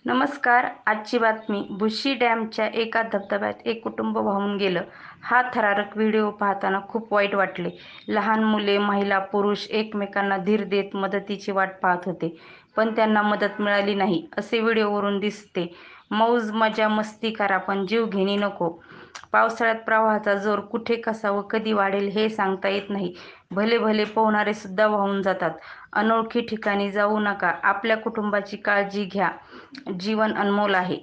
नमस्कार. आजची बातमी. भुशी डॅमच्या एका धबधब्यात एक कुटुंब वाहून गेलं. हा थरारक व्हिडिओ पाहताना खूप वाईट वाटले. लहान मुले, महिला, पुरुष एकमेकांना धीर देत मदतीची वाट पाहत होते, पण त्यांना मदत मिळाली नाही असे व्हिडिओवरून दिसते. मौज मजा मस्ती करा, पण जीवघेणी नको. पावसाळ्यात प्रवाहाचा जोर कुठे, कसा व कधी वाढेल हे सांगता येत नाही. भले भले पोहणारे सुद्धा वाहून जातात. अनोळखी ठिकाणी जाऊ नका. आपल्या कुटुंबाची काळजी घ्या. जीवन अनमोल आहे.